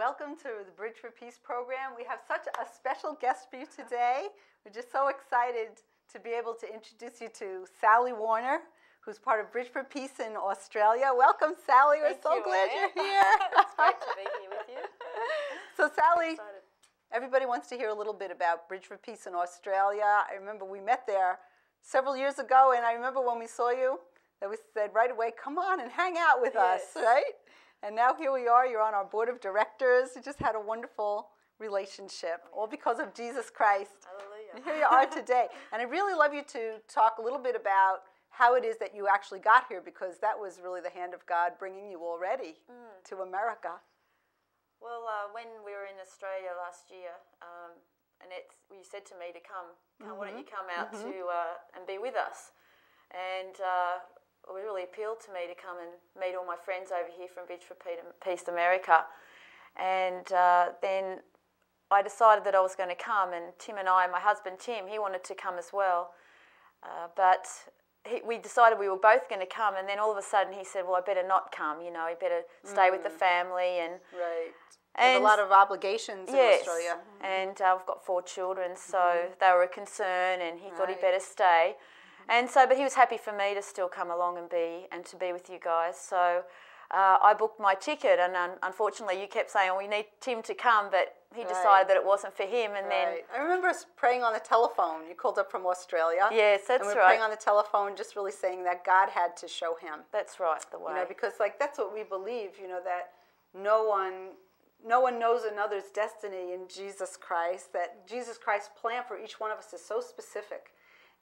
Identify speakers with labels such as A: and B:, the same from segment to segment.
A: welcome to the Bridge for Peace program. We have such a special guest for you today. We're just so excited to be able to introduce you to Sally Warner, who's part of Bridge for Peace in Australia. Welcome, Sally. We're so glad you're here.
B: It's great to be here with you.
A: So, Sally, everybody wants to hear a little bit about Bridge for Peace in Australia. I remember we met there several years ago, and I remember when we saw you, that we said right away, come on and hang out with us, right? And now here we are, you're on our board of directors. You just had a wonderful relationship, all because of Jesus Christ.
B: Hallelujah.
A: And here you are today. And I'd really love you to talk a little bit about how it is that you actually got here, because that was really the hand of God bringing you already to America.
B: Well, when we were in Australia last year, and you said to me to come, why don't you come out to and be with us? And it really appealed to me to come and meet all my friends over here from Bridge for Peace America. And then I decided that I was going to come, and Tim and I, my husband Tim, he wanted to come as well. But we decided we were both going to come, and then all of a sudden he said, well, I better not come, you know, I better stay with the family. And
A: right. There's a lot of obligations in Australia.
B: And I've got 4 children, so they were a concern, and he thought he'd better stay. And so, but he was happy for me to still come along and to be with you guys. So I booked my ticket, and unfortunately, you kept saying, "We need Tim to come," but he decided that it wasn't for him. And then
A: I remember us praying on the telephone. You called up from Australia.
B: Yes, that's right.
A: And we were praying on the telephone, just really saying that God had to show him.
B: That's right, the way.
A: You know, because that's what we believe. You know, that no one knows another's destiny in Jesus Christ. That Jesus Christ's plan for each one of us is so specific.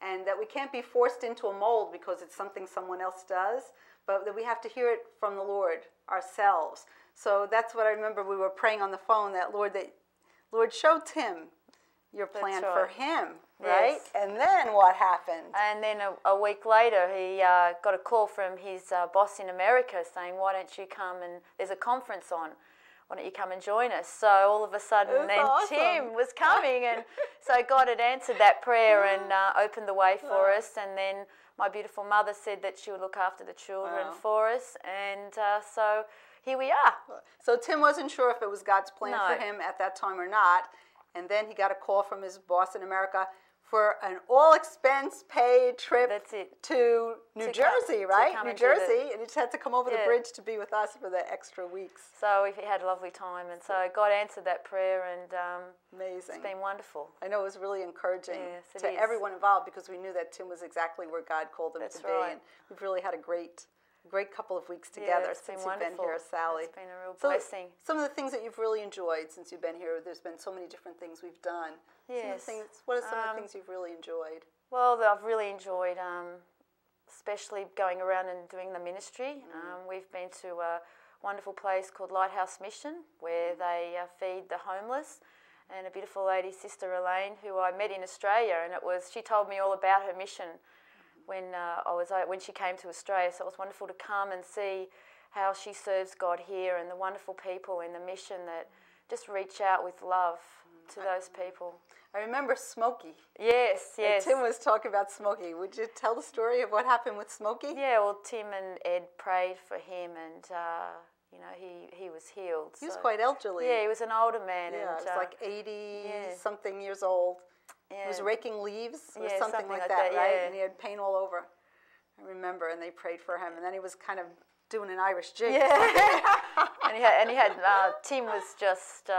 A: And that we can't be forced into a mold because it's something someone else does, but that we have to hear it from the Lord ourselves. So that's what I remember we were praying on the phone, that Lord show Tim your plan for him, right?
B: Yes.
A: And then what happened?
B: And then a week later, he got a call from his boss in America saying, why don't you come, and there's a conference on. Why don't you come and join us? So all of a sudden, then
A: awesome.
B: Tim was coming, and so God had answered that prayer and opened the way for us. And then my beautiful mother said that she would look after the children for us, and so here we are.
A: So Tim wasn't sure if it was God's plan for him at that time or not, and then he got a call from his boss in America for an all-expense-paid trip to New Jersey, right? New Jersey, and he just had to come over the bridge to be with us for the extra weeks.
B: So we had a lovely time, and so God answered that prayer, and
A: amazing.
B: It's been wonderful.
A: I know it was really encouraging to everyone involved, because we knew that Tim was exactly where God called him to be, and we've really had a great couple of weeks together since you've been here, Sally.
B: It's been a real blessing.
A: Some of the things that you've really enjoyed since you've been here, there's been so many different things we've done.
B: Yes.
A: What are some of the things you've really enjoyed?
B: Well, I've really enjoyed, especially going around and doing the ministry. We've been to a wonderful place called Lighthouse Mission, where they feed the homeless. And a beautiful lady, Sister Elaine, who I met in Australia, and she told me all about her mission when she came to Australia. So it was wonderful to come and see how she serves God here, and the wonderful people in the mission that just reach out with love to those people.
A: I remember Smokey.
B: Yes.
A: And Tim was talking about Smokey. Would you tell the story of what happened with Smokey?
B: Yeah, well, Tim and Ed prayed for him, and he was healed.
A: He was quite elderly.
B: Yeah, he was an older man.
A: Yeah, he was like 80-something years old. Yeah. He was raking leaves or something like that, right? Yeah. And he had pain all over. I remember, and they prayed for him, and then he was kind of doing an Irish jig.
B: Yeah. and he had Tim was just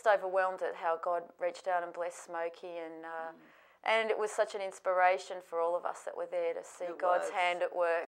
B: overwhelmed at how God reached out and blessed Smokey, and it was such an inspiration for all of us that were there to see God's hand at work.